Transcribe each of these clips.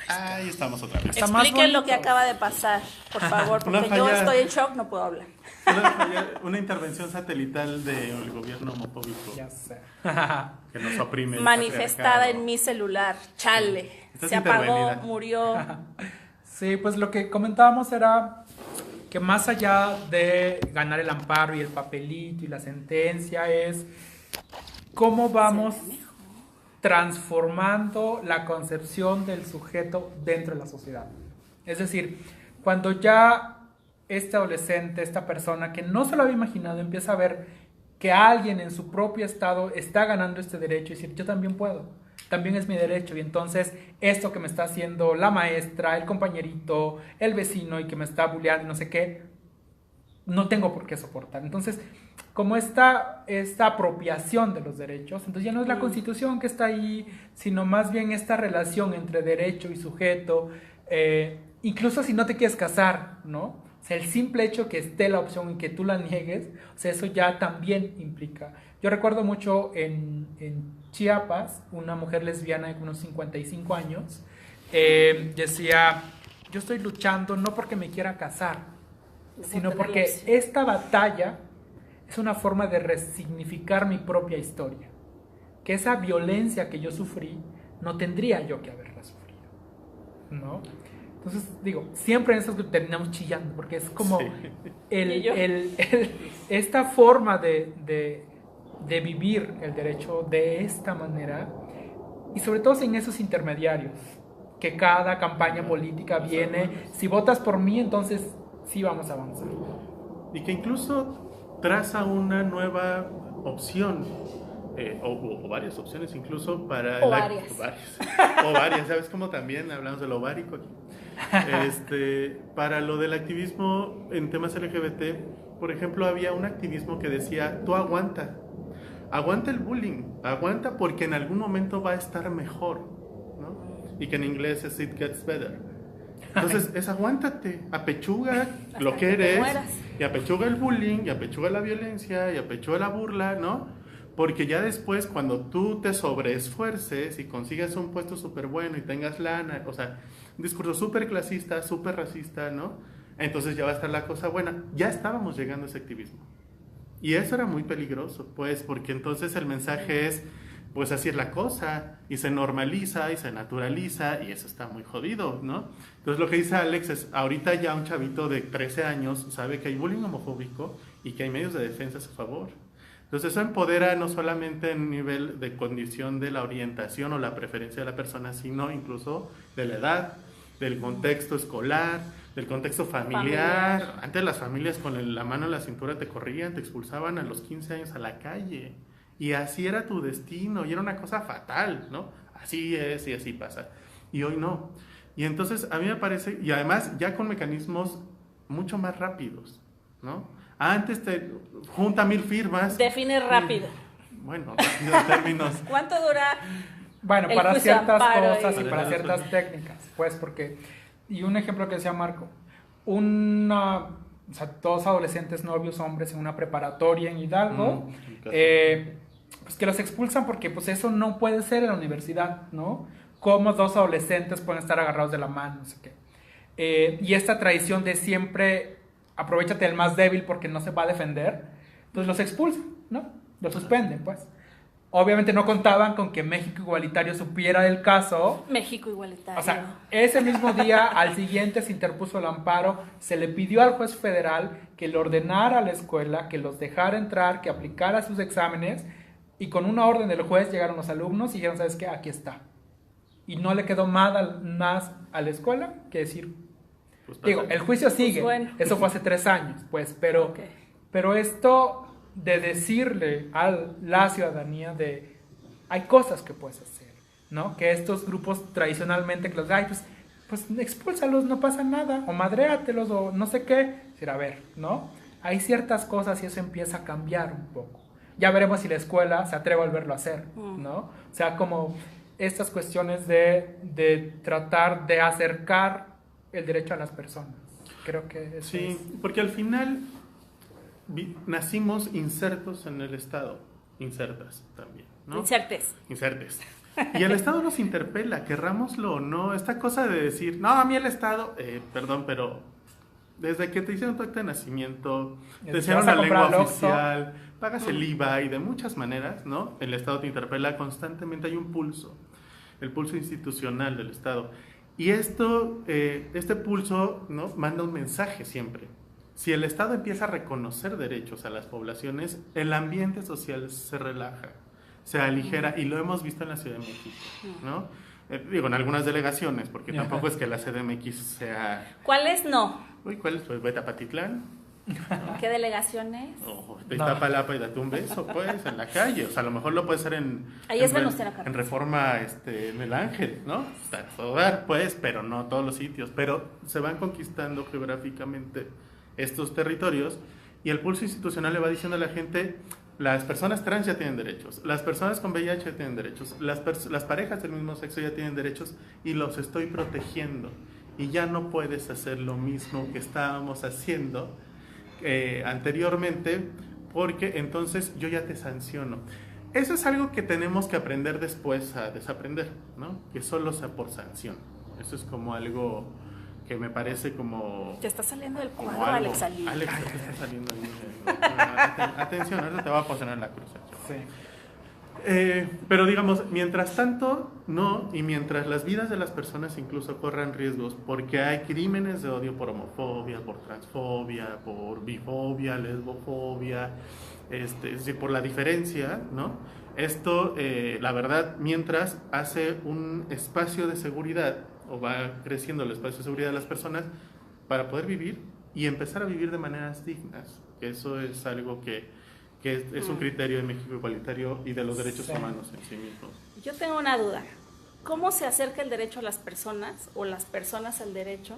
Ahí estamos otra vez. Está Expliquen lo que acaba de pasar, por favor, porque yo estoy en shock, no puedo hablar. Una intervención satelital del gobierno homofóbico Ya sé. que nos oprime. el Manifestada patriarcado. en mi celular. Chale. Estás Se apagó, intervenida. murió. Sí, pues lo que comentábamos era que más allá de ganar el amparo y el papelito y la sentencia es cómo vamos transformando la concepción del sujeto dentro de la sociedad. Es decir, cuando ya este adolescente, esta persona que no se lo había imaginado, empieza a ver que alguien en su propio estado está ganando este derecho y decir, yo también puedo, también es mi derecho, y entonces esto que me está haciendo la maestra, el compañerito, el vecino y que me está bulleando y no sé qué, no tengo por qué soportar. Entonces, como esta apropiación de los derechos, entonces ya no es la Constitución que está ahí, sino más bien esta relación entre derecho y sujeto, incluso si no te quieres casar, ¿no? O sea, el simple hecho que esté la opción y que tú la niegues, o sea, eso ya también implica. Yo recuerdo mucho en Chiapas, una mujer lesbiana de unos 55 años, decía, yo estoy luchando no porque me quiera casar, sino porque esta batalla es una forma de resignificar mi propia historia. Que esa violencia que yo sufrí, no tendría yo que haberla sufrido, ¿no? Entonces, digo, siempre en eso terminamos chillando, porque es como esta forma de vivir el derecho de esta manera, y sobre todo en esos intermediarios, que cada campaña política viene, si votas por mí, entonces sí vamos a avanzar. Y que incluso traza una nueva opción, o varias opciones incluso para... Varias. O varias, ¿sabes cómo también hablamos de lo ovárico aquí? Para lo del activismo en temas LGBT, por ejemplo, había un activismo que decía, tú aguanta el bullying, aguanta porque en algún momento va a estar mejor, ¿no? Y que en inglés es it gets better. Entonces, es aguántate, apechuga lo que eres, y apechuga el bullying, y apechuga la violencia, y apechuga la burla, ¿no? Porque ya después, cuando tú te sobreesfuerces y consigas un puesto súper bueno y tengas lana, o sea, un discurso súper clasista, súper racista, ¿no? Entonces ya va a estar la cosa buena. Ya estábamos llegando a ese activismo. Y eso era muy peligroso, pues, porque entonces el mensaje es, pues así es la cosa, y se normaliza, y se naturaliza, y eso está muy jodido, ¿no? Entonces lo que dice Alex es, ahorita ya un chavito de 13 años sabe que hay bullying homofóbico y que hay medios de defensa a su favor. Entonces eso empodera no solamente en nivel de condición de la orientación o la preferencia de la persona, sino incluso de la edad, del contexto escolar, del contexto familiar. Antes las familias con la mano en la cintura te corrían, te expulsaban a los 15 años a la calle. Y así era tu destino, y era una cosa fatal, ¿no? Así es y así pasa. Y hoy no. Y entonces a mí me parece, y además ya con mecanismos mucho más rápidos, ¿no? Antes te junta 1000 firmas. Define rápido. Bueno, rápido en términos. ¿Cuánto dura? Bueno, El para juicio de ciertas amparo cosas y- y para ciertas técnicas, pues porque, y un ejemplo que decía Marco, o sea, dos adolescentes novios hombres en una preparatoria en Hidalgo, pues que los expulsan porque pues eso no puede ser en la universidad, ¿no? Cómo dos adolescentes pueden estar agarrados de la mano, no sé qué. Y esta tradición de siempre aprovechate del más débil porque no se va a defender, pues los expulsan, ¿no? Los suspenden, pues. Obviamente no contaban con que México Igualitario supiera del caso. México Igualitario. O sea, ese mismo día, al siguiente se interpuso el amparo, se le pidió al juez federal que le ordenara a la escuela, que los dejara entrar, que aplicara sus exámenes, y con una orden del juez llegaron los alumnos y dijeron, ¿sabes qué? Aquí está. Y no le quedó más a la escuela que decir, Pues, digo, el juicio sigue, bueno. eso fue hace 3 años, pues, pero, Ok. pero esto de decirle a la ciudadanía de, hay cosas que puedes hacer, ¿no? Que estos grupos tradicionalmente, que los, ay, pues expúlsalos, no pasa nada, o madréatelos, o no sé qué, decir, a ver, ¿no? Hay ciertas cosas y eso empieza a cambiar un poco. Ya veremos si la escuela se atreve a volverlo a hacer, ¿no? O sea, como estas cuestiones de tratar de acercar el derecho a las personas. Creo que eso Sí, es. porque al final nacimos insertos en el Estado, insertas también, ¿no? Insertes. Insertes. Y el Estado nos interpela, querrámoslo o no. Esta cosa de decir, no, a mí el Estado, perdón, pero desde que te hicieron tu acta de nacimiento, te hicieron la lengua oficial, pagas el IVA y de muchas maneras, ¿no? El Estado te interpela constantemente, hay un pulso, el pulso institucional del Estado. Y este pulso, ¿no? Manda un mensaje siempre. Si el Estado empieza a reconocer derechos a las poblaciones, el ambiente social se relaja, se aligera, y lo hemos visto en la Ciudad de México, ¿no? Digo, en algunas delegaciones, porque tampoco es que la CDMX sea... ¿Cuáles no? Uy, ¿cuál es? Pues vete a Patitlán. ¿Qué delegaciones? De Iztapalapa y date un beso, pues, en la calle. O sea, a lo mejor lo puede ser en Reforma, en el Ángel, ¿no? Está todo dar, pues, pero no todos los sitios. Pero se van conquistando geográficamente estos territorios, y el pulso institucional le va diciendo a la gente: las personas trans ya tienen derechos, las personas con VIH ya tienen derechos, las parejas del mismo sexo ya tienen derechos, y los estoy protegiendo. Y ya no puedes hacer lo mismo que estábamos haciendo anteriormente, porque entonces yo ya te sanciono. Eso es algo que tenemos que aprender después a desaprender, ¿no? Que solo sea por sanción. Eso es como algo que me parece como... Te está saliendo del cuadro, Alex Ali. Alex, te está saliendo ahí. Atención, ahorita te va a poner la cruz. Sí. Pero digamos, mientras tanto, no, y mientras las vidas de las personas incluso corran riesgos, porque hay crímenes de odio por homofobia, por transfobia, por bifobia, lesbofobia, es decir, por la diferencia, ¿no? Esto, la verdad, mientras hace un espacio de seguridad, o va creciendo el espacio de seguridad de las personas para poder vivir y empezar a vivir de maneras dignas. Eso es algo que es un criterio de México igualitario y de los derechos humanos en sí mismos. Yo tengo una duda. ¿Cómo se acerca el derecho a las personas o las personas al derecho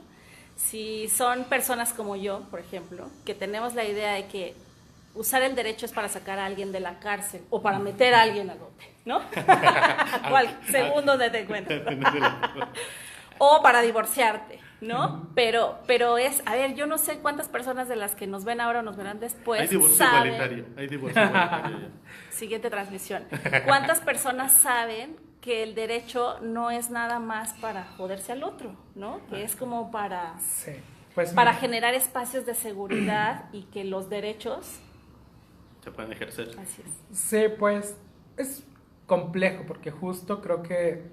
si son personas como yo, por ejemplo, que tenemos la idea de que usar el derecho es para sacar a alguien de la cárcel o para meter a alguien al bote, ¿no? Según donde te encuentres. O para divorciarte, ¿no? Pero es, a ver, yo no sé cuántas personas de las que nos ven ahora o nos verán después hay divorcio igualitario. Siguiente transmisión. ¿Cuántas personas saben que el derecho no es nada más para joderse al otro, ¿no? Que es como para, sí, pues para generar espacios de seguridad y que los derechos se pueden ejercer. Así es. Sí, pues es complejo, porque justo creo que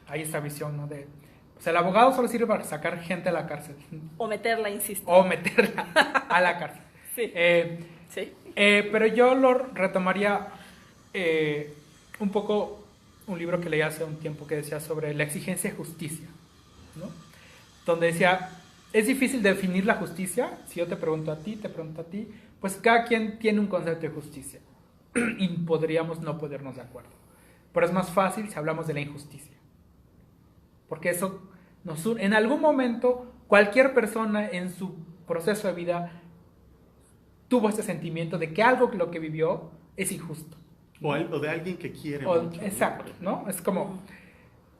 hay esta visión, ¿no? De, pues el abogado solo sirve para sacar gente a la cárcel. O meterla, insisto. O meterla a la cárcel. Sí. Sí. Pero yo lo retomaría un poco un libro que leí hace un tiempo que decía sobre la exigencia de justicia, ¿no? Donde decía, es difícil definir la justicia. Si yo te pregunto a ti, pues cada quien tiene un concepto de justicia y podríamos no ponernos de acuerdo. Pero es más fácil si hablamos de la injusticia, porque eso en algún momento cualquier persona en su proceso de vida tuvo este sentimiento de que algo lo que vivió es injusto. O de alguien que quiere mucho. Exacto, ¿no? Es como...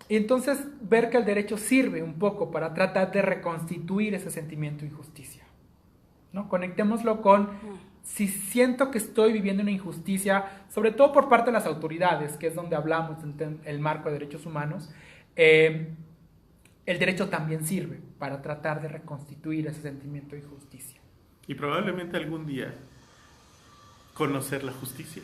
Y entonces ver que el derecho sirve un poco para tratar de reconstituir ese sentimiento de injusticia, ¿no? Conectémoslo con... Si siento que estoy viviendo una injusticia, sobre todo por parte de las autoridades, que es donde hablamos en el marco de derechos humanos, el derecho también sirve para tratar de reconstituir ese sentimiento de injusticia. Y probablemente algún día conocer la justicia.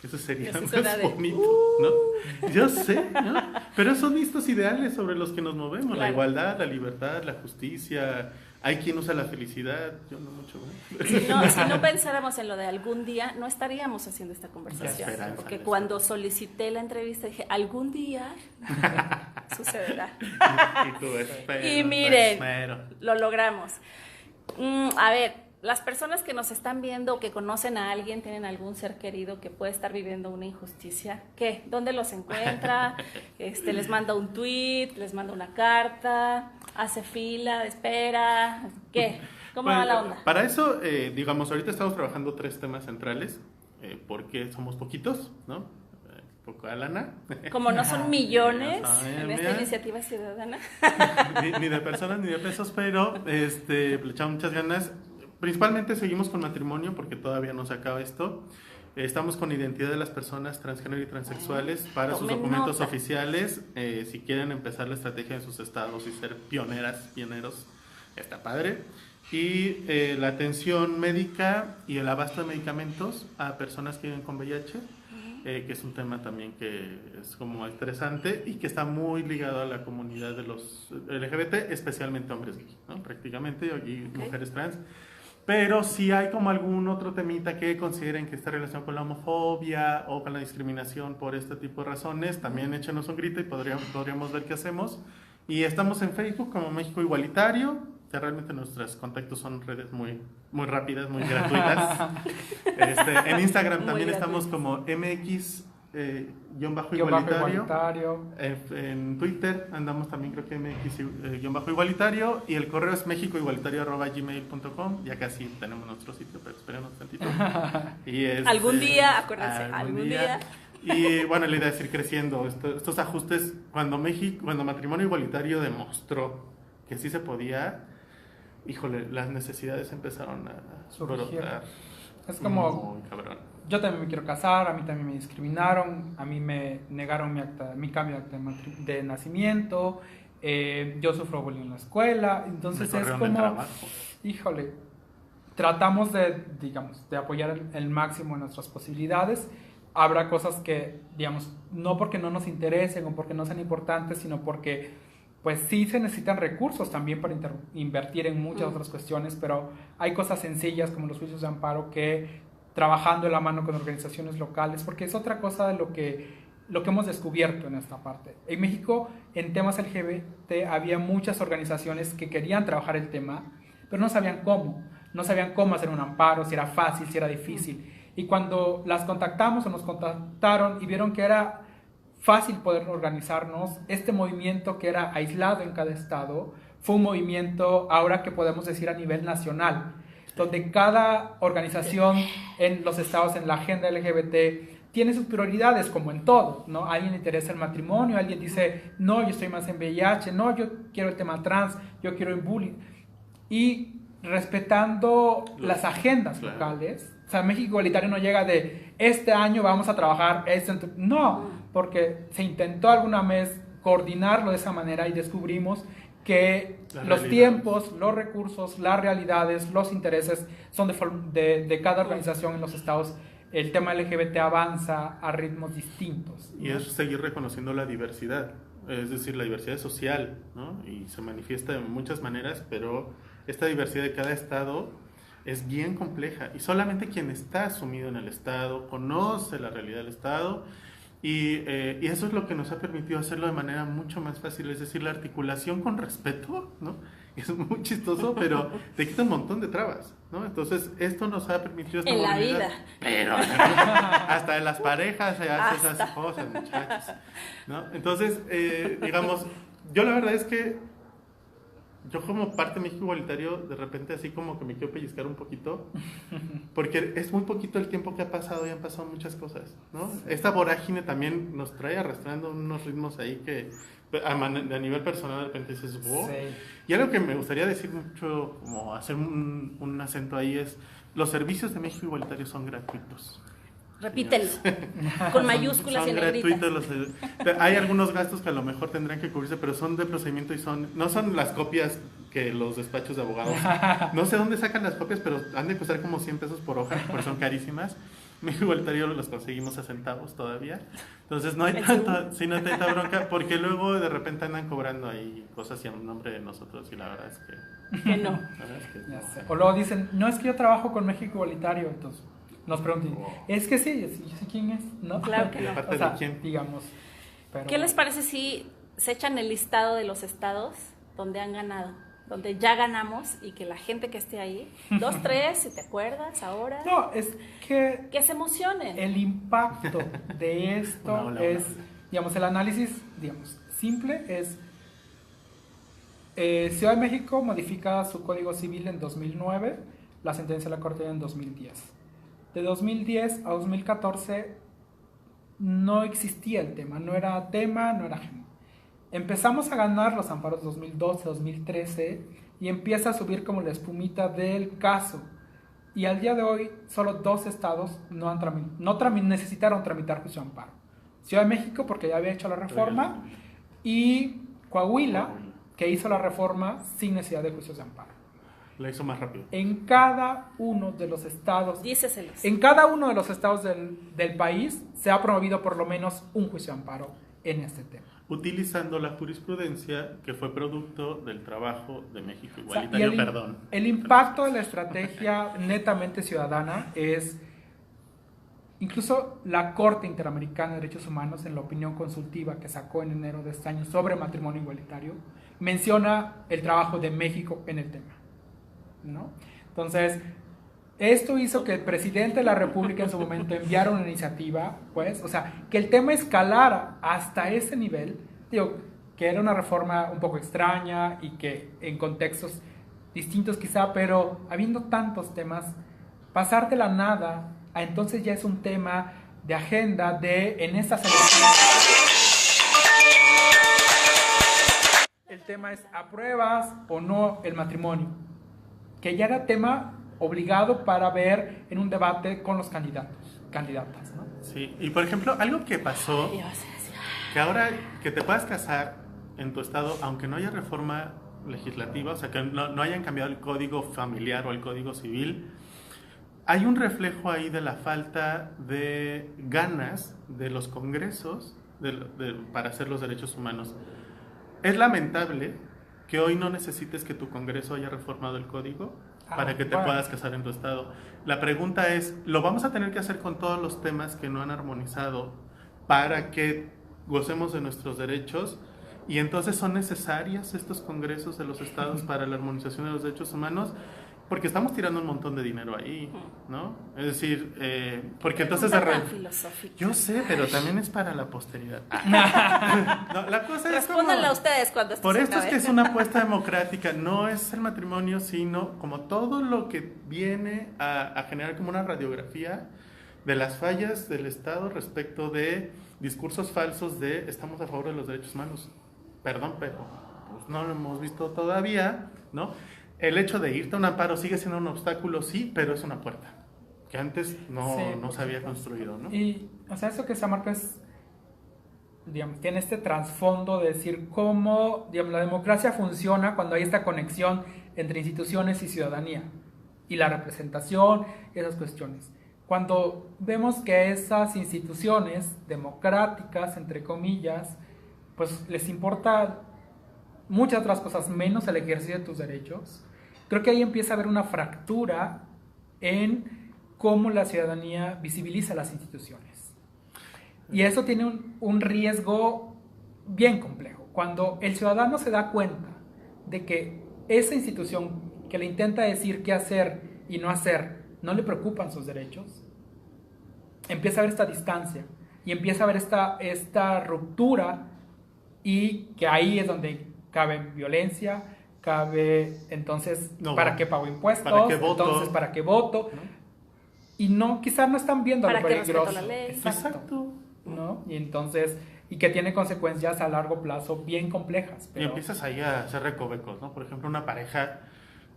Eso sería más bonito, ¿no? Yo sé, ¿no? Pero son estos ideales sobre los que nos movemos. Claro. La igualdad, la libertad, la justicia. Hay quien usa la felicidad, yo no mucho. Si no pensáramos en lo de algún día, no estaríamos haciendo esta conversación. Porque cuando solicité la entrevista dije, algún día sucederá. Y miren, lo logramos. A ver, las personas que nos están viendo o que conocen a alguien, tienen algún ser querido que puede estar viviendo una injusticia, ¿qué? ¿Dónde los encuentra? Les manda un tweet, les manda una carta, hace fila, espera, ¿qué? ¿Cómo va la onda? Para eso, digamos, ahorita estamos trabajando 3 temas centrales, porque somos poquitos, ¿no? Poca lana. Como no son millones en esta iniciativa ciudadana. Ni de personas ni de pesos, pero le echamos muchas ganas. Principalmente seguimos con matrimonio porque todavía no se acaba esto, Estamos con identidad de las personas transgénero y transexuales para sus documentos oficiales. Si quieren empezar la estrategia en sus estados y ser pioneros, está padre. Y la atención médica y el abasto de medicamentos a personas que viven con VIH, que es un tema también que es como interesante y que está muy ligado a la comunidad de los LGBT, especialmente hombres gay, ¿no? Prácticamente, y mujeres trans. Pero si hay como algún otro temita que consideren que está relacionado con la homofobia o con la discriminación por este tipo de razones, también échenos un grito y podríamos ver qué hacemos. Y estamos en Facebook como México Igualitario, que realmente nuestros contactos son redes muy rápidas, muy gratuitas. En Instagram también estamos como MX-igualitario. En Twitter andamos también, creo que MX-igualitario. Y el correo es mexicoigualitario@gmail.com. Ya casi tenemos nuestro sitio, pero esperemos tantito. Y algún día, acuérdense, algún día. Y bueno, la idea es ir creciendo. Estos ajustes, cuando Matrimonio Igualitario demostró que sí se podía, híjole, las necesidades empezaron a brotar. Es como, yo también me quiero casar, a mí también me discriminaron, a mí me negaron mi cambio de acta de nacimiento, yo sufro bullying en la escuela, entonces es como, híjole, tratamos de apoyar el máximo de nuestras posibilidades. Habrá cosas que, digamos, no porque no nos interesen o porque no sean importantes, sino porque pues sí se necesitan recursos también para invertir en muchas otras cuestiones, pero hay cosas sencillas como los juicios de amparo que trabajando de la mano con organizaciones locales, porque es otra cosa de lo que hemos descubierto en esta parte. En México, en temas LGBT, había muchas organizaciones que querían trabajar el tema, pero no sabían cómo hacer un amparo, si era fácil, si era difícil. Y cuando las contactamos o nos contactaron y vieron que era fácil poder organizarnos, este movimiento que era aislado en cada estado, fue un movimiento ahora que podemos decir a nivel nacional, donde cada organización en los estados, en la agenda LGBT, tiene sus prioridades como en todo, ¿no? A alguien le interesa el matrimonio, alguien dice, no, yo estoy más en VIH, no, yo quiero el tema trans, yo quiero el bullying. Y respetando las agendas locales. O sea, México Igualitario no llega de este año vamos a trabajar no, porque se intentó alguna vez coordinarlo de esa manera y descubrimos que los tiempos, los recursos, las realidades, los intereses son de cada organización en los estados. El tema LGBT avanza a ritmos distintos, ¿no? Y es seguir reconociendo la diversidad, es decir, la diversidad social, ¿no? Y se manifiesta de muchas maneras, pero esta diversidad de cada estado es bien compleja y solamente quien está asumido en el estado conoce la realidad del estado y eso es lo que nos ha permitido hacerlo de manera mucho más fácil, es decir, la articulación con respeto, ¿no? Es muy chistoso, pero te quita un montón de trabas, ¿no? Entonces esto nos ha permitido esta movilidad, la vida, pero hasta en las parejas se hacen esas cosas, muchachos, ¿no? Entonces digamos, yo la verdad es que yo como parte de México Igualitario, de repente así como que me quiero pellizcar un poquito, porque es muy poquito el tiempo que ha pasado y han pasado muchas cosas, ¿no? Esta vorágine también nos trae arrastrando unos ritmos ahí que a nivel personal de repente dices, wow. Sí. Y algo que me gustaría decir mucho, como hacer un acento ahí es, los servicios de México Igualitario son gratuitos. Repítelo, con mayúsculas y negritas. Hay algunos gastos que a lo mejor tendrán que cubrirse, pero son de procedimiento y no son las copias que los despachos de abogados. No sé dónde sacan las copias, pero han de costar como 100 pesos por hoja, porque son carísimas. México Igualitario los conseguimos a centavos todavía. Entonces no hay tanta bronca, porque luego de repente andan cobrando ahí cosas y en nombre de nosotros, y la verdad es que no. O luego dicen, no, es que yo trabajo con México Igualitario, entonces nos preguntan, es que sí, yo sé quién es, ¿no? Claro que no. O sea, ¿quién? Digamos. Pero ¿qué les parece si se echan el listado de los estados donde han ganado? Donde ya ganamos y que la gente que esté ahí, 2, 3, si te acuerdas ahora. No, es que se emocionen. El impacto de esto es, digamos, el análisis, digamos, simple es, Ciudad de México modifica su Código Civil en 2009, la sentencia de la Corte en 2010. De 2010 a 2014 no existía el tema, no era género. Empezamos a ganar los amparos 2012, 2013 y empieza a subir como la espumita del caso. y al día de hoy solo 2 estados necesitaron tramitar juicio de amparo. Ciudad de México, porque ya había hecho la reforma, y Coahuila, que hizo la reforma sin necesidad de juicios de amparo. La hizo más rápido. En cada uno de los estados, Díceselos. en cada uno de los estados del país se ha promovido por lo menos un juicio de amparo en este tema. Utilizando la jurisprudencia que fue producto del trabajo de México O sea, Igualitario, el impacto de la estrategia netamente ciudadana es, incluso la Corte Interamericana de Derechos Humanos, en la opinión consultiva que sacó en enero de este año sobre matrimonio igualitario, menciona el trabajo de México en el tema, ¿no? Entonces, esto hizo que el presidente de la República en su momento enviara una iniciativa, pues, o sea, que el tema escalara hasta ese nivel, digo, que era una reforma un poco extraña y que en contextos distintos quizá, pero habiendo tantos temas, pasar de la nada a entonces ya es un tema de agenda en estas elecciones. El tema es ¿apruebas o no el matrimonio? Que ya era tema obligado para ver en un debate con los candidatas, ¿no? Sí, y por ejemplo, algo que pasó, que ahora que te puedas casar en tu estado, aunque no haya reforma legislativa, o sea, que no hayan cambiado el código familiar o el código civil, hay un reflejo ahí de la falta de ganas de los congresos para hacer los derechos humanos. Es lamentable que hoy no necesites que tu congreso haya reformado el código para que te puedas casar en tu estado. La pregunta es, ¿lo vamos a tener que hacer con todos los temas que no han armonizado para que gocemos de nuestros derechos? Y entonces son necesarios estos congresos de los estados para la armonización de los derechos humanos, porque estamos tirando un montón de dinero ahí, ¿no? Es decir, porque entonces... Yo sé, pero también es para la posteridad. No, la cosa es como... Respóndanla a ustedes cuando Por esto es que es una apuesta democrática, no es el matrimonio, sino como todo lo que viene a generar como una radiografía de las fallas del Estado respecto de discursos falsos de estamos a favor de los derechos humanos. Perdón, pero pues no lo hemos visto todavía, ¿no? El hecho de irte a un amparo sigue siendo un obstáculo, sí, pero es una puerta que antes no se había construido, ¿no? Y, o sea, eso que se marca es, digamos, tiene este trasfondo de decir cómo, digamos, la democracia funciona cuando hay esta conexión entre instituciones y ciudadanía, y la representación y esas cuestiones. Cuando vemos que esas instituciones democráticas, entre comillas, pues les importa muchas otras cosas menos el ejercicio de tus derechos, creo que ahí empieza a haber una fractura en cómo la ciudadanía visibiliza las instituciones. Y eso tiene un riesgo bien complejo. Cuando el ciudadano se da cuenta de que esa institución que le intenta decir qué hacer y no hacer, no le preocupan sus derechos, empieza a haber esta distancia y empieza a haber esta ruptura, y que ahí es donde cabe violencia, cabe entonces ¿para qué pago impuestos? ¿Para qué voto? Entonces ¿para qué voto? ¿No? Y quizás no están viendo ¿para lo peligroso. ¿Para qué respeto la ley? Exacto. ¿No? Y entonces, y que tiene consecuencias a largo plazo bien complejas. Y empiezas ahí a hacer recovecos, ¿no? Por ejemplo, una pareja,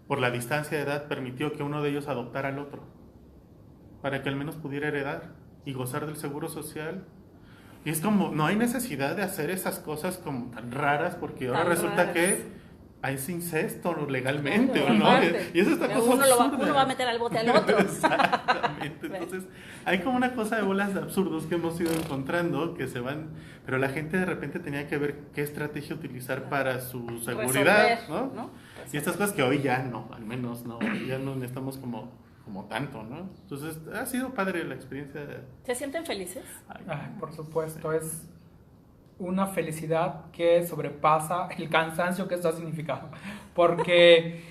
por la distancia de edad, permitió que uno de ellos adoptara al otro, para que al menos pudiera heredar y gozar del seguro social. Y es como, no hay necesidad de hacer esas cosas como tan raras, porque ahora resulta que hay incesto legalmente, claro, ¿no? Y eso está cosa uno va a meter al bote al otro. Exactamente. Entonces, hay como una cosa de bolas de absurdos que hemos ido encontrando que se van, pero la gente de repente tenía que ver qué estrategia utilizar para su seguridad, ¿no? Y estas cosas que hoy ya no, al menos no, ya no estamos como tanto, ¿no? Entonces, ha sido padre la experiencia. ¿Se sienten felices? Ay, por supuesto, es una felicidad que sobrepasa el cansancio que esto ha significado. Porque...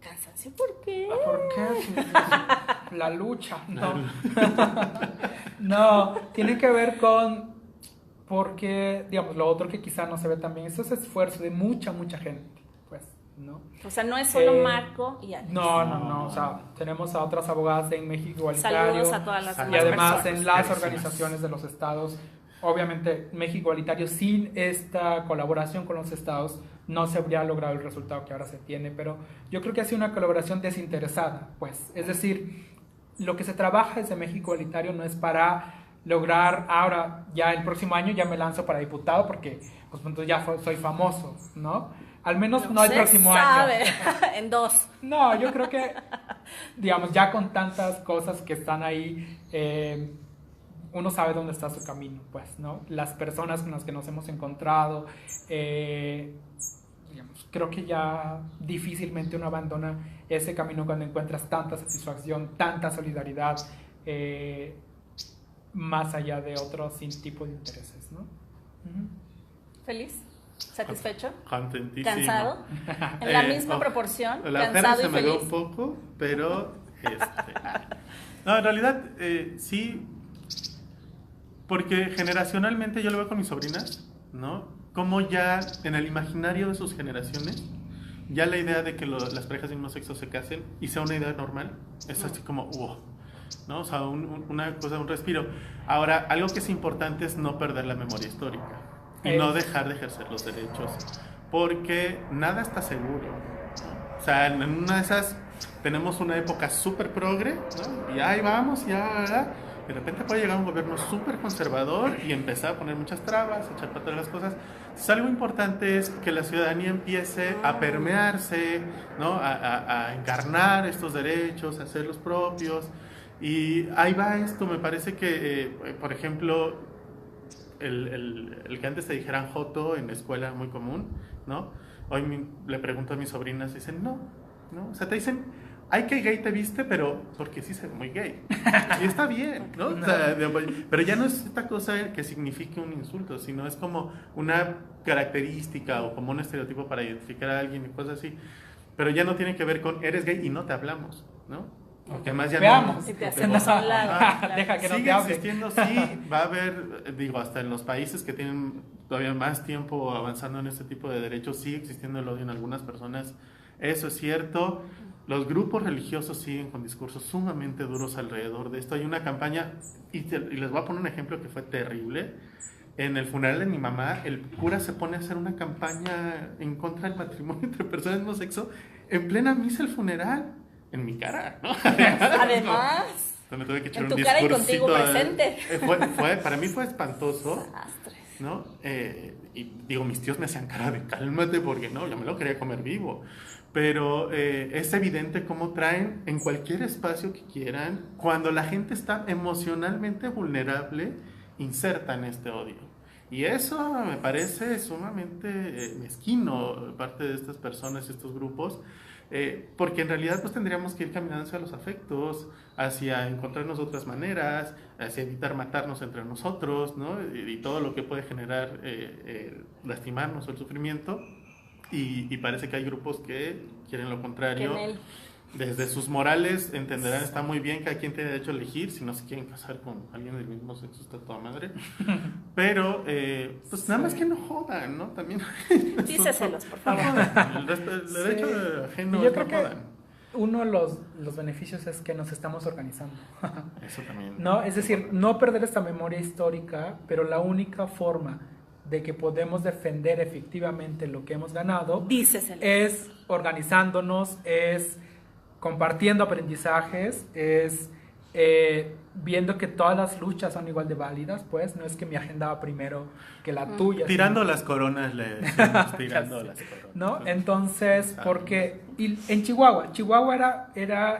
¿Cansancio por qué? ¿Por qué? La lucha, no. No, tiene que ver con... Porque, digamos, lo otro que quizá no se ve también es ese esfuerzo de mucha gente, pues, ¿no? O sea, no es solo Marco y Alex. No, o sea, tenemos a otras abogadas en México Igualitario. Saludos a todas las demás y además personas. en las organizaciones de los estados. Obviamente México Igualitario sin esta colaboración con los estados no se habría logrado el resultado que ahora se tiene, pero yo creo que ha sido una colaboración desinteresada, pues, es decir, lo que se trabaja desde México Igualitario no es para lograr, ahora ya el próximo año ya me lanzo para diputado porque pues entonces ya soy famoso, ¿no? Al menos no el próximo año. En 2. No, yo creo que, digamos, ya con tantas cosas que están ahí, uno sabe dónde está su camino, pues, ¿no? Las personas con las que nos hemos encontrado, digamos, creo que ya difícilmente uno abandona ese camino cuando encuentras tanta satisfacción, tanta solidaridad, más allá de otros tipo de intereses, ¿no? ¿Feliz? ¿Satisfecho? Contentísimo. ¿Cansado? ¿En la misma proporción? La ¿Cansado se y me feliz? ve un poco, pero no, en realidad sí, porque generacionalmente yo lo veo con mis sobrinas, ¿no? Como ya en el imaginario de sus generaciones, ya la idea de que las parejas de mismo sexo se casen y sea una idea normal, es así como, wow, ¿no? O sea, una cosa, un respiro. Ahora, algo que es importante es no perder la memoria histórica y no dejar de ejercer los derechos, porque nada está seguro, ¿no? O sea, en una de esas tenemos una época súper progre, ¿no? Y ahí vamos, ya, de repente puede llegar un gobierno súper conservador y empezar a poner muchas trabas, a echar para atrás las cosas. Entonces, algo importante es que la ciudadanía empiece a permearse, ¿no? A encarnar estos derechos, a hacerlos propios. Y ahí va esto, me parece que, por ejemplo, el que antes te dijeran joto en la escuela, muy común, ¿no? Hoy le pregunto a mis sobrinas y dicen, no, o sea, te dicen, ay, que gay te viste, pero porque sí se ve muy gay. Y está bien, ¿no? O sea, pero ya no es esta cosa que signifique un insulto, sino es como una característica o como un estereotipo para identificar a alguien y cosas así. Pero ya no tiene que ver con eres gay y no te hablamos, ¿no? Porque además ya veamos. Y te hacemos a un lado. Deja que no sigue te hable. existiendo, sí, va a haber, digo, hasta en los países que tienen todavía más tiempo avanzando en este tipo de derechos, sigue existiendo el odio en algunas personas, eso es cierto. Los grupos religiosos siguen con discursos sumamente duros alrededor de esto. Hay una campaña, y les voy a poner un ejemplo que fue terrible. En el funeral de mi mamá, el cura se pone a hacer una campaña en contra del matrimonio entre personas del mismo sexo en plena misa del funeral. En mi cara, ¿no? Además, me tuve que echar en tu un cara y discursito, contigo presente. Para mí fue espantoso, ¿no? Y digo, mis tíos me hacían cara de cálmate porque no, yo me lo quería comer vivo. Pero es evidente cómo traen en cualquier espacio que quieran, cuando la gente está emocionalmente vulnerable, insertan este odio. Y eso me parece sumamente mezquino de parte de estas personas y estos grupos. Porque en realidad pues tendríamos que ir caminando hacia los afectos, hacia encontrarnos otras maneras, hacia evitar matarnos entre nosotros, ¿no? Y todo lo que puede generar lastimarnos o el sufrimiento. Y parece que hay grupos que quieren lo contrario. Desde sus morales entenderán, está muy bien, cada quien tiene derecho a elegir, si no se quieren casar con alguien del mismo sexo está toda madre, pero pues nada más que no jodan, ¿no? También díceselos, por favor. El derecho ajeno, yo creo no que jodan. uno de los beneficios es que nos estamos organizando. Eso también. ¿No? Es decir, no perder esta memoria histórica, pero la única forma de que podemos defender efectivamente lo que hemos ganado es organizándonos, es compartiendo aprendizajes, es viendo que todas las luchas son igual de válidas, pues no es que mi agenda va primero que la tuya. Tirando las coronas, le decimos, tirando las coronas. ¿No? Entonces, porque en Chihuahua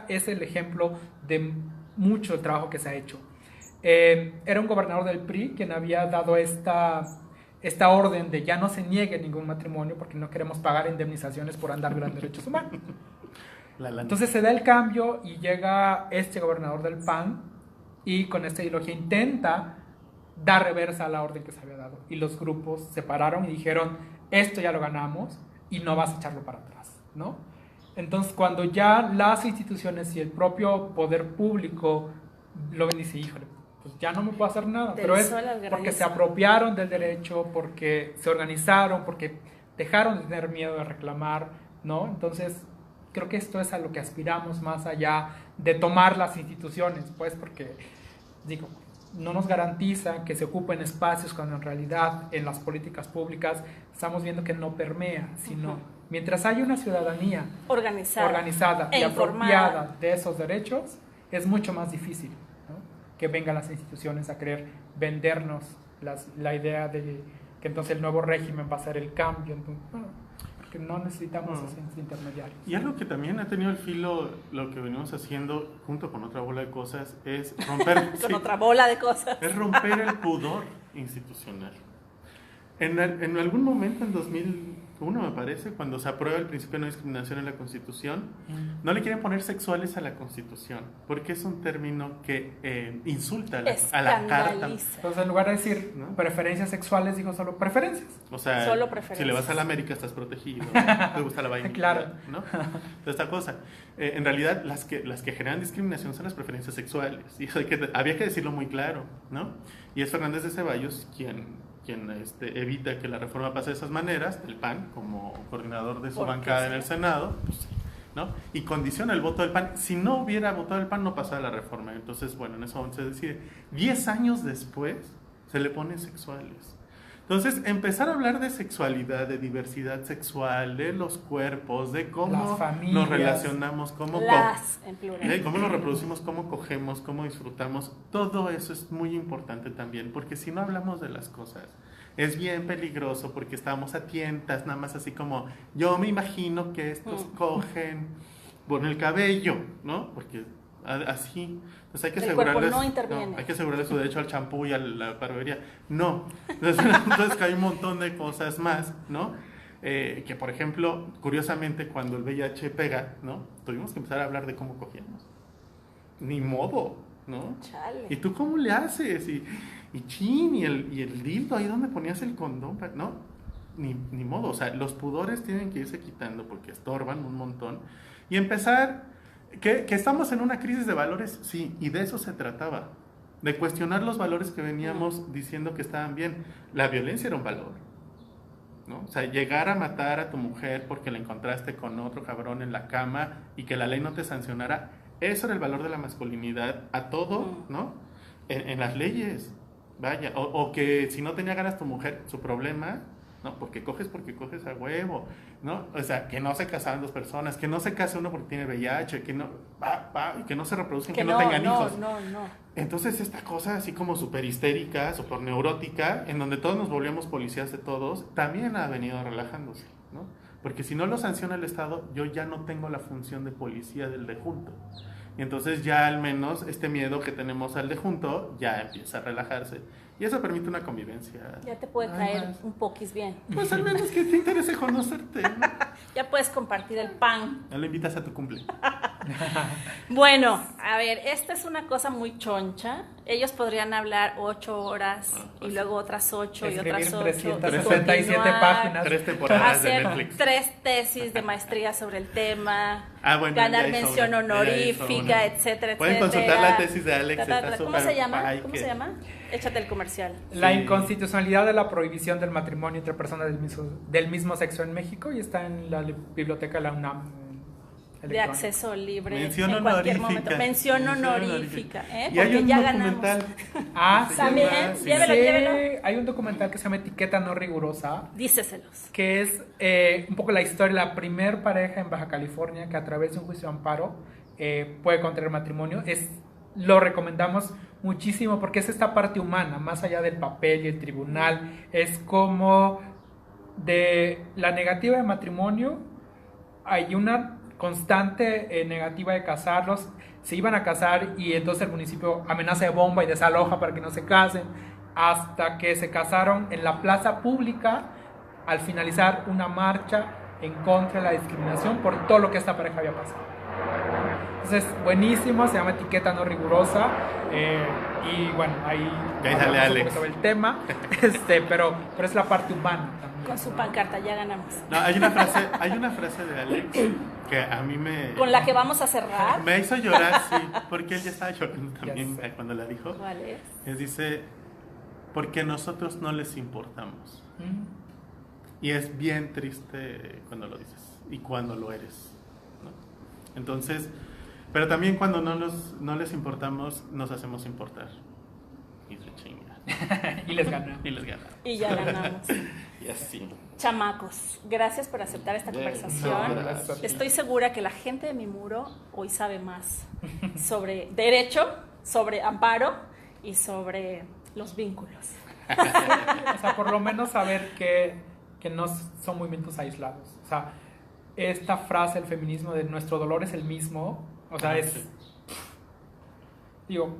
es el ejemplo de mucho el trabajo que se ha hecho. Era un gobernador del PRI quien había dado esta orden de ya no se niegue ningún matrimonio porque no queremos pagar indemnizaciones por andar violando derechos humanos. Entonces se da el cambio y llega este gobernador del PAN y con esta ideología intenta dar reversa a la orden que se había dado. Y los grupos se pararon y dijeron, esto ya lo ganamos y no vas a echarlo para atrás, ¿no? Entonces cuando ya las instituciones y el propio poder público lo ven y dicen, híjole, pues ya no me puedo hacer nada. Pero es porque se apropiaron del derecho, porque se organizaron, porque dejaron de tener miedo de reclamar, ¿no? Entonces creo que esto es a lo que aspiramos más allá de tomar las instituciones, pues porque, digo, no nos garantiza que se ocupen espacios cuando en realidad en las políticas públicas estamos viendo que no permea, sino mientras haya una ciudadanía organizada y apropiada de esos derechos, es mucho más difícil, ¿no?, que vengan las instituciones a querer vendernos la idea de que entonces el nuevo régimen va a ser el cambio. Entonces, bueno, porque no necesitamos ese intermediario. Y algo que también ha tenido el filo, lo que venimos haciendo junto con otra bola de cosas, es romper... con otra bola de cosas. Es romper el pudor institucional. En algún momento, en 2001 me parece, cuando se aprueba el principio de no discriminación en la Constitución, no le quieren poner sexuales a la Constitución, porque es un término que insulta a la Carta. Entonces, en lugar de decir, ¿no?, preferencias sexuales, dijo solo preferencias. O sea, solo preferencias. Si le vas a la América estás protegido, te gusta la vaina. Claro. ¿No? Esta cosa. En realidad, las que generan discriminación son las preferencias sexuales. Y eso había que decirlo muy claro, ¿no? Y es Fernández de Ceballos quien evita que la reforma pase de esas maneras, el PAN, como coordinador de su bancada en el Senado, pues, ¿no? Y condiciona el voto del PAN. Si no hubiera votado el PAN, no pasaba la reforma. Entonces, bueno, en ese momento se decide. 10 años después, se le pone sexuales. Entonces, empezar a hablar de sexualidad, de diversidad sexual, de los cuerpos, de cómo nos relacionamos, cómo nos reproducimos, cómo cogemos, cómo disfrutamos, todo eso es muy importante también, porque si no hablamos de las cosas, es bien peligroso, porque estamos a tientas, nada más así como, yo me imagino que estos cogen por el cabello, ¿no? Porque así, pues hay que asegurarles, hay que asegurarles su derecho al champú y a la barbería. No, entonces que hay un montón de cosas más, ¿no? Que por ejemplo, curiosamente, cuando el VIH pega, ¿no?, tuvimos que empezar a hablar de cómo cogíamos. Ni modo, ¿no? Chale. ¿Y tú cómo le haces? Y el dildo ahí donde ponías el condón, ¿no? Ni modo, o sea, los pudores tienen que irse quitando porque estorban un montón. Y empezar... ¿Que estamos en una crisis de valores? Sí, y de eso se trataba, de cuestionar los valores que veníamos diciendo que estaban bien. La violencia era un valor, ¿no? O sea, llegar a matar a tu mujer porque la encontraste con otro cabrón en la cama y que la ley no te sancionara, eso era el valor de la masculinidad a todo, ¿no? En las leyes, vaya, o que si no tenía ganas tu mujer, su problema... ¿no? Porque coges a huevo, ¿no? O sea, que no se casaran dos personas, que no se case uno porque tiene VIH, que no, y que no se reproduzcan, que no tengan hijos. No. Entonces esta cosa así como súper histérica, súper neurótica, en donde todos nos volvíamos policías de todos, también ha venido relajándose, ¿no? Porque si no lo sanciona el Estado, yo ya no tengo la función de policía del de junto. Y entonces ya al menos este miedo que tenemos al de junto ya empieza a relajarse. Y eso permite una convivencia. Ya te puede caer un poquis bien. Pues al menos que te interese conocerte, ¿no? Ya puedes compartir el pan. Ya lo invitas a tu cumple. Bueno, a ver, esta es una cosa muy choncha. Ellos podrían hablar 8 horas y luego otras 8 y otras 8. 367 páginas. 3 temporadas de hacer Netflix. 3 tesis de maestría sobre el tema. Bueno, ganar mención honorífica, etcétera. Pueden consultar la tesis de Alex. ¿Cómo se llama? Échate el comercial. La inconstitucionalidad de la prohibición del matrimonio entre personas del mismo sexo en México, y está en la biblioteca de la UNAM. De acceso libre. Mención en cualquier honorífica. momento. Mención honorífica. Y hay un documental. También. Llévelo. Hay un documental que se llama Etiqueta No Rigurosa. Díceselos. Que es un poco la historia de la primer pareja en Baja California que a través de un juicio de amparo puede contraer matrimonio. Lo recomendamos muchísimo porque es esta parte humana, más allá del papel y el tribunal. Es como de la negativa de matrimonio hay una constante negativa de casarlos. Se iban a casar y entonces el municipio amenaza de bomba y desaloja para que no se casen, hasta que se casaron en la plaza pública al finalizar una marcha en contra de la discriminación por todo lo que esta pareja había pasado. Entonces, buenísimo, se llama Etiqueta No Rigurosa, y bueno, ahí sale Alex sobre el tema, pero es la parte humana también. Con su pancarta, ya ganamos. No, hay una frase de Alex que a mí con la que vamos a cerrar. Me hizo llorar, sí, porque él ya estaba llorando también cuando la dijo. ¿Cuál es? Dice, porque nosotros no les importamos. Y es bien triste cuando lo dices y cuando lo eres, ¿no? Entonces, pero también cuando no les importamos, nos hacemos importar. y se chingan. Y les ganan. Y les ganan. Y ya ganamos. Y así. Chamacos, gracias por aceptar esta conversación. No, gracias. Estoy segura que la gente de mi muro hoy sabe más sobre derecho, sobre amparo y sobre los vínculos. O sea, por lo menos saber que no son movimientos aislados. O sea, esta frase, el feminismo de nuestro dolor es el mismo, o sea, es... Digo...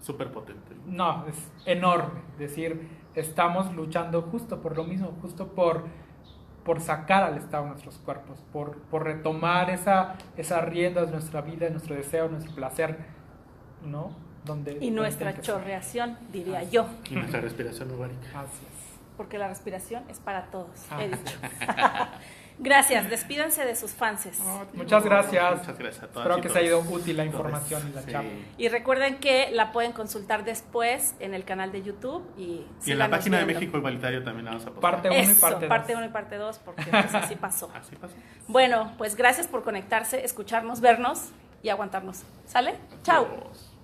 Súper potente. No, es enorme. Decir, estamos luchando justo por lo mismo, justo por sacar al Estado nuestros cuerpos, por retomar esa rienda de nuestra vida, nuestro deseo, nuestro placer, ¿no? Y nuestra chorreación, diría yo. Y nuestra respiración ovárica. Así es. Porque la respiración es para todos, he dicho. Gracias, despídanse de sus fanses. Muchas gracias. Muchas gracias a todas. Espero y que todos. se haya ido útil la información y la Sí. charla. Y recuerden que la pueden consultar después en el canal de YouTube y Y en la síganos página de viendo. México Igualitario también la vamos a postar. Parte 1 y Eso, parte 2. parte 1 y parte 2, porque pues, así pasó. Así pasó. Bueno, pues gracias por conectarse, escucharnos, vernos y aguantarnos. ¿Sale? Chao. Dios.